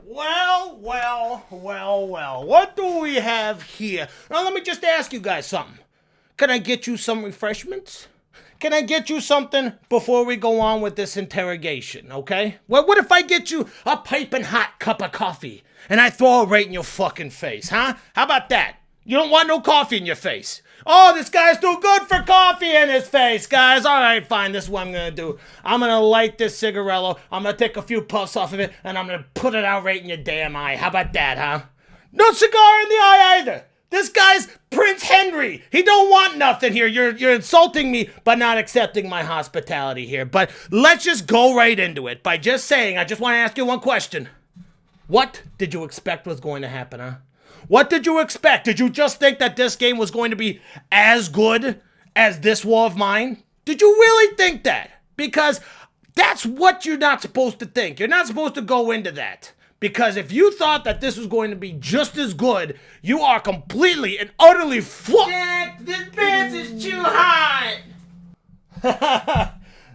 Well. What do we have here? Now, let me just ask you guys something. Can I get you some refreshments? Can I get you something before we go on with this interrogation, okay? Well, what if I get you a piping hot cup of coffee and I throw it right in your fucking face, huh? How about that? You don't want no coffee in your face. Oh, this guy's too good for coffee in his face, guys. All right, fine. This is what I'm going to do. I'm going to light this cigarello. I'm going to take a few puffs off of it, and I'm going to put it out right in your damn eye. How about that, huh? No cigar in the eye either. This guy's Prince Henry. He don't want nothing here. You're insulting me by not accepting my hospitality here. But let's just go right into it by just saying, I just want to ask you one question. What did you expect was going to happen, huh? What did you expect? Did you just think that this game was going to be as good as this war of mine? Did you really think that? Because that's what you're not supposed to think. You're not supposed to go into that. Because if you thought that this was going to be just as good, you are completely and utterly Jack, this bath is too hot!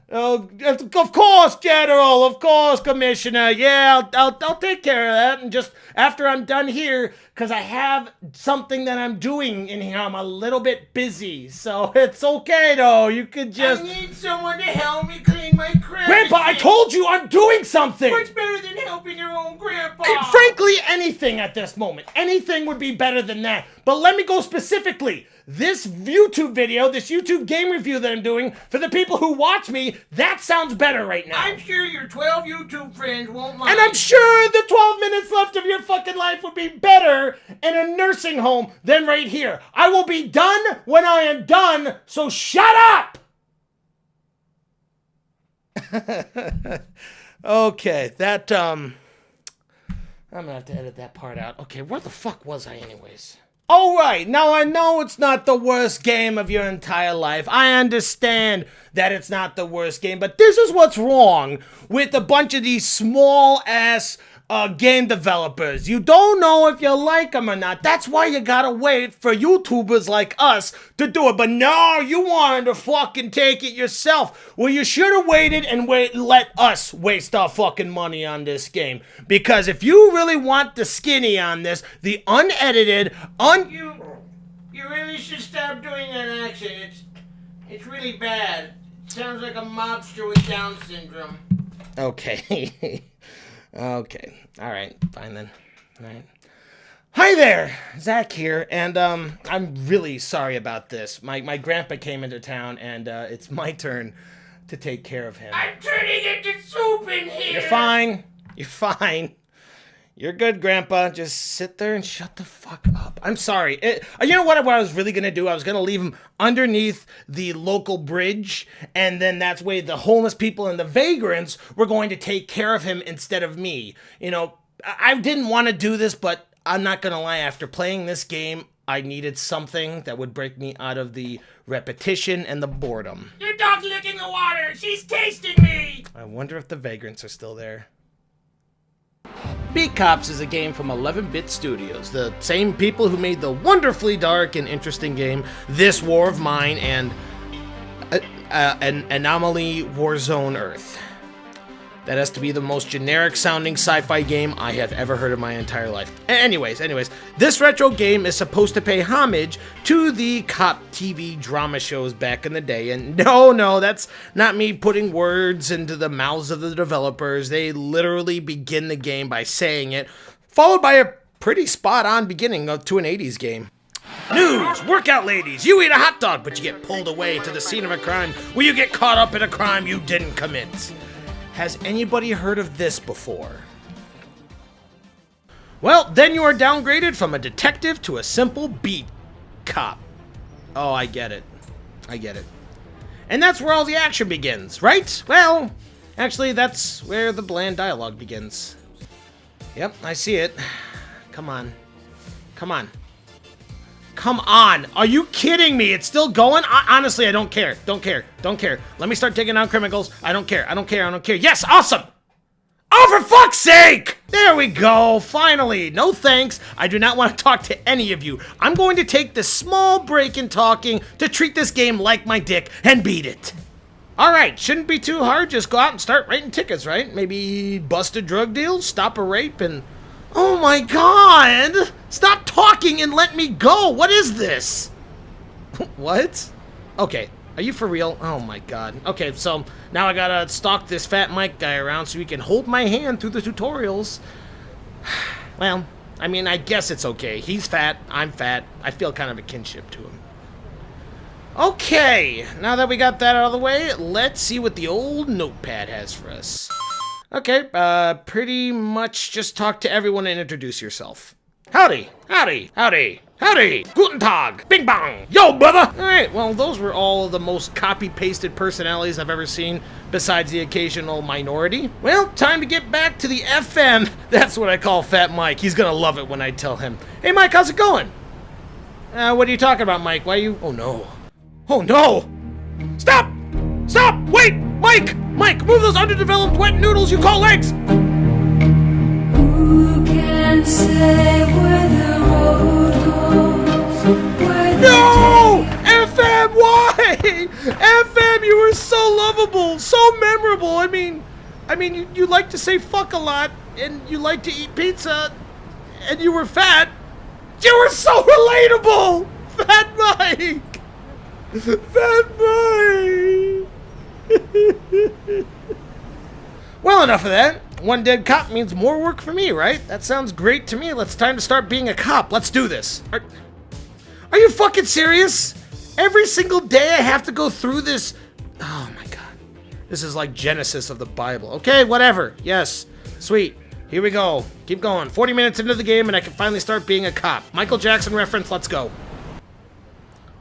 Oh, of course, General, of course, Commissioner. Yeah, I'll take care of that. And just after I'm done here, because I have something that I'm doing in here, I'm a little bit busy. So it's okay, though. You could just... I need someone to help me clean my crap. Grandpa, I told you I'm doing something! What's better than helping your own grandpa? Frankly, anything at this moment. Anything would be better than that. But let me go specifically. This YouTube video, this YouTube game review that I'm doing, for the people who watch me, that sounds better right now. I'm sure your 12 YouTube friends won't mind. And I'm sure the 12 minutes left of your fucking life would be better in a nursing home than right here. I will be done when I am done, so shut up! Okay, that, I'm gonna have to edit that part out. Okay, where the fuck was I anyways? All right, now I know it's not the worst game of your entire life. I understand that it's not the worst game, but this is what's wrong with a bunch of these small-ass game developers. You don't know if you like them or not. That's why you gotta wait for YouTubers like us to do it. But no, you wanted to fucking take it yourself. Well, you should have waited and let us waste our fucking money on this game. Because if you really want the skinny on this, the unedited, You really should stop doing that accent. It's really bad. It sounds like a mobster with Down syndrome. Okay. Okay. All right. Fine then. All right. Hi there, Zach here, and I'm really sorry about this. My grandpa came into town, and it's my turn to take care of him. I'm turning into soup in here. You're fine. You're fine. You're good, Grandpa. Just sit there and shut the fuck up. I'm sorry. You know what I was really going to do? I was going to leave him underneath the local bridge, and then that's where the homeless people and the vagrants were going to take care of him instead of me. You know, I didn't want to do this, but I'm not going to lie. After playing this game, I needed something that would break me out of the repetition and the boredom. Your dog's licking the water. She's tasting me. I wonder if the vagrants are still there. Beat Cops is a game from 11-Bit Studios, the same people who made the wonderfully dark and interesting game This War of Mine and an Anomaly Warzone Earth. That has to be the most generic-sounding sci-fi game I have ever heard in my entire life. Anyways, this retro game is supposed to pay homage to the cop TV drama shows back in the day. And no, that's not me putting words into the mouths of the developers. They literally begin the game by saying it, followed by a pretty spot-on beginning to an 80s game. News! Workout ladies! You eat a hot dog, but you get pulled away to the scene of a crime where you get caught up in a crime you didn't commit. Has anybody heard of this before? Well, then you are downgraded from a detective to a simple beat cop. Oh, I get it. And that's where all the action begins, right? Well, actually, that's where the bland dialogue begins. Yep, I see it. Come on. Are you kidding me? It's still going? Honestly, I don't care. Don't care. Let me start taking out criminals. I don't care. Yes, awesome! Oh, for fuck's sake! There we go, finally. No thanks. I do not want to talk to any of you. I'm going to take this small break in talking to treat this game like my dick and beat it. Alright, shouldn't be too hard. Just go out and start writing tickets, right? Maybe bust a drug deal, stop a rape, and Oh my god! Stop talking and let me go! What is this? What? Okay, are you for real? Oh my god. Okay, so now I gotta stalk this fat Mike guy around so he can hold my hand through the tutorials. Well, I mean, I guess it's okay. He's fat, I'm fat. I feel kind of a kinship to him. Okay, now that we got that out of the way, let's see what the old notepad has for us. Okay, pretty much just talk to everyone and introduce yourself. Howdy, howdy, howdy, howdy, guten tag, bing bong, yo brother! Alright, well those were all of the most copy-pasted personalities I've ever seen, besides the occasional minority. Well, time to get back to the FM. That's what I call Fat Mike. He's gonna love it when I tell him. Hey Mike, how's it going? What are you talking about, Mike? Why are you... Oh no. Oh no! Stop! Stop! Wait! Mike! Mike, move those underdeveloped wet noodles you call legs! Who can say where the road goes? No! FM, why? FM, you were so lovable, so memorable. I mean, you like to say fuck a lot, and you like to eat pizza, and you were fat. You were so relatable! Fat Mike! Fat Mike! Well, enough of that. One dead cop means more work for me, right? That sounds great to me. It's time to start being a cop. Let's do this. Are you fucking serious? Every single day I have to go through this. Oh my god. This is like Genesis of the Bible. Okay, whatever. Yes. Sweet. Here we go. Keep going. 40 minutes into the game and I can finally start being a cop. Michael Jackson reference. Let's go.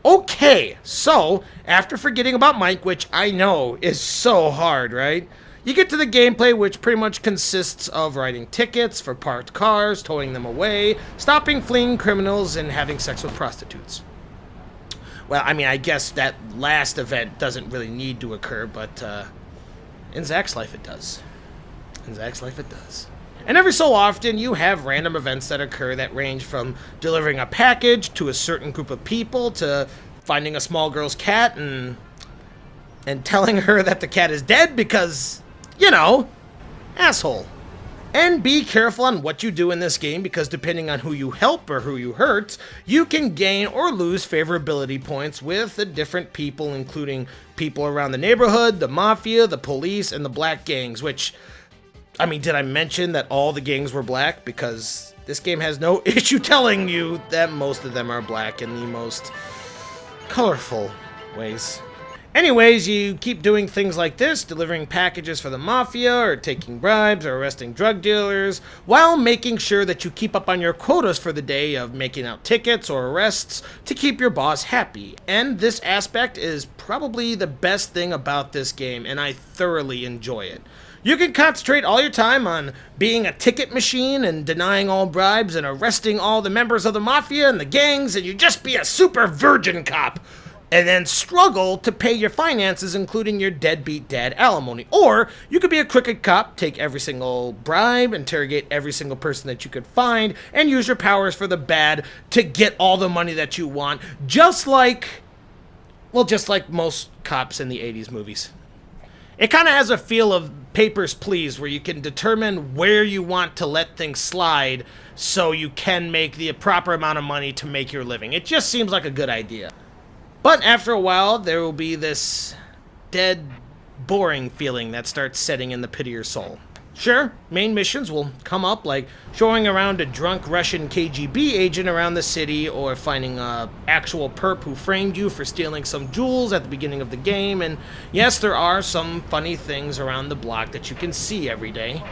Okay, so after forgetting about Mike, which I know is so hard, right? You get to the gameplay, which pretty much consists of writing tickets for parked cars, towing them away, stopping fleeing criminals, and having sex with prostitutes. Well, I mean, I guess that last event doesn't really need to occur, but in Zach's life it does. In Zach's life it does. And every so often, you have random events that occur that range from delivering a package to a certain group of people to finding a small girl's cat and telling her that the cat is dead because, you know, asshole. And be careful on what you do in this game because depending on who you help or who you hurt, you can gain or lose favorability points with the different people, including people around the neighborhood, the mafia, the police, and the black gangs, which... I mean, did I mention that all the gangs were black? Because this game has no issue telling you that most of them are black in the most colorful ways. Anyways, you keep doing things like this, delivering packages for the mafia, or taking bribes, or arresting drug dealers, while making sure that you keep up on your quotas for the day of making out tickets or arrests to keep your boss happy. And this aspect is probably the best thing about this game, and I thoroughly enjoy it. You can concentrate all your time on being a ticket machine and denying all bribes and arresting all the members of the mafia and the gangs, and you just be a super virgin cop. And then struggle to pay your finances, including your deadbeat dad alimony. Or you could be a crooked cop, take every single bribe, interrogate every single person that you could find, and use your powers for the bad to get all the money that you want, just like most cops in the 80s movies. It kind of has a feel of Papers, Please, where you can determine where you want to let things slide so you can make the proper amount of money to make your living. It just seems like a good idea. But after a while, there will be this dead, boring feeling that starts setting in the pit of your soul. Sure, main missions will come up, like showing around a drunk Russian KGB agent around the city, or finding a actual perp who framed you for stealing some jewels at the beginning of the game, and yes, there are some funny things around the block that you can see every day.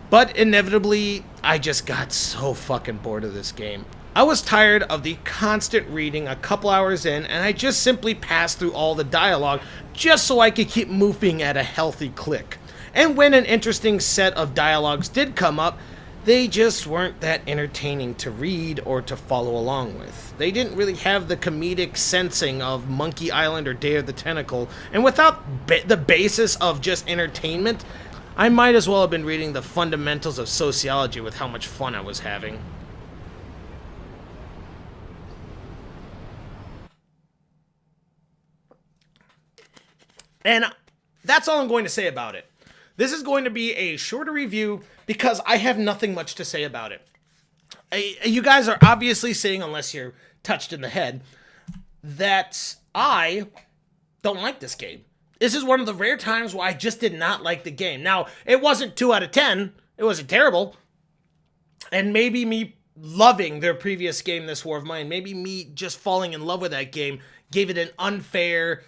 But inevitably, I just got so fucking bored of this game. I was tired of the constant reading a couple hours in, and I just simply passed through all the dialogue just so I could keep moving at a healthy click. And when an interesting set of dialogues did come up, they just weren't that entertaining to read or to follow along with. They didn't really have the comedic sensing of Monkey Island or Day of the Tentacle, and without the basis of just entertainment, I might as well have been reading the fundamentals of sociology with how much fun I was having. And that's all I'm going to say about it. This is going to be a shorter review because I have nothing much to say about it. You guys are obviously seeing, unless you're touched in the head, that I don't like this game. This is one of the rare times where I just did not like the game. Now, it wasn't 2 out of 10. It wasn't terrible. And maybe me loving their previous game, This War of Mine, maybe me just falling in love with that game gave it an unfair,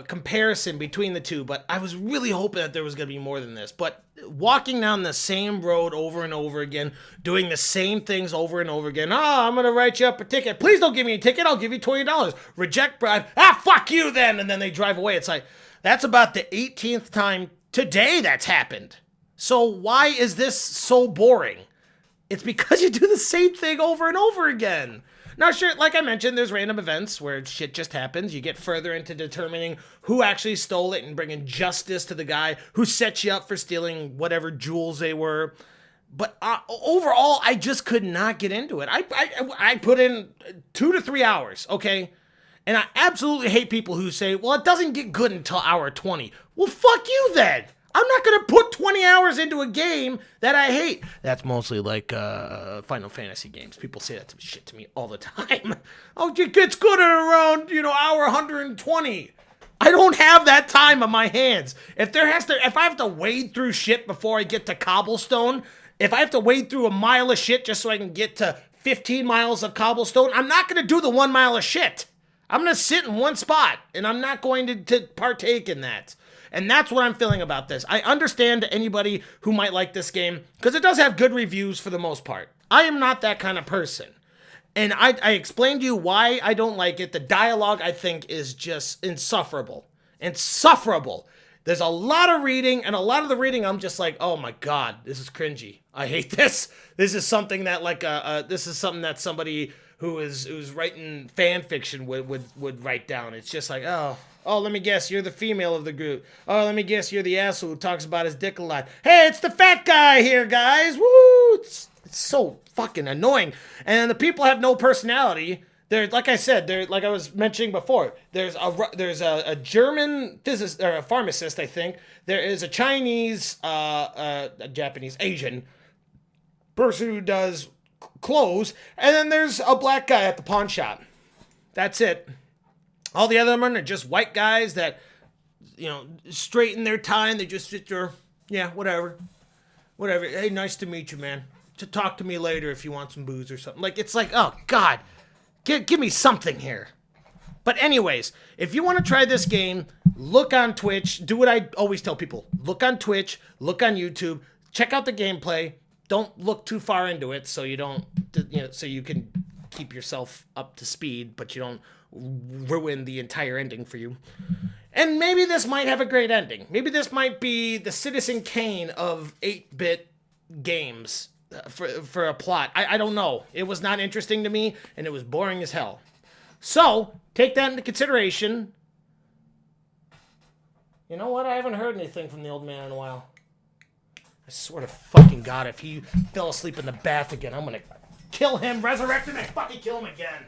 comparison between the two. But I was really hoping that there was going to be more than this. But walking down the same road over and over again, doing the same things over and over again. Oh, I'm going to write you up a ticket. Please don't give me a ticket. I'll give you $20. Reject bribe. Fuck you then. And then they drive away. It's like, that's about the 18th time today that's happened. So why is this so boring? It's because you do the same thing over and over again. Now, sure, like I mentioned, there's random events where shit just happens. You get further into determining who actually stole it and bringing justice to the guy who set you up for stealing whatever jewels they were. But overall, I just could not get into it. I put in 2 to 3 hours, okay? And I absolutely hate people who say, well, it doesn't get good until hour 20. Well, fuck you then. I'm not going to put 20 hours into a game that I hate. That's mostly like Final Fantasy games. People say that shit to me all the time. Oh, it gets good at around, hour 120. I don't have that time on my hands. If I have to wade through shit before I get to cobblestone, if I have to wade through a mile of shit just so I can get to 15 miles of cobblestone, I'm not going to do the 1 mile of shit. I'm going to sit in one spot, and I'm not going to partake in that. And that's what I'm feeling about this. I understand anybody who might like this game, because it does have good reviews for the most part. I am not that kind of person. And I explained to you why I don't like it. The dialogue, I think, is just insufferable. Insufferable. There's a lot of reading, and a lot of the reading, I'm just like, oh my God, this is cringy. I hate this. This is something that somebody who's writing fan fiction would write down. It's just like, oh, let me guess, you're the female of the group. Oh, let me guess, you're the asshole who talks about his dick a lot. Hey, it's the fat guy here, guys. Woo! It's so fucking annoying. And the people have no personality. They're, like I said, like I was mentioning before. There's a German physicist or a pharmacist, I think. There is a Chinese, a Japanese, Asian person who does clothes, and then there's a black guy at the pawn shop. That's it. All the other men are just white guys that, straighten their tie and they just sit there. Yeah, whatever. Hey, nice to meet you, man. To talk to me later if you want some booze or something. Like, it's like, oh God, give me something here. But anyways, if you want to try this game, look on Twitch. Do what I always tell people. Look on Twitch. Look on YouTube. Check out the gameplay. Don't look too far into it so you don't, so you can keep yourself up to speed, but you don't ruin the entire ending for you. And maybe this might have a great ending. Maybe this might be the Citizen Kane of 8-bit games for a plot. I don't know. It was not interesting to me, and it was boring as hell. So, take that into consideration. You know what? I haven't heard anything from the old man in a while. I swear to fucking God, if he fell asleep in the bath again, I'm gonna kill him, resurrect him, and fucking kill him again.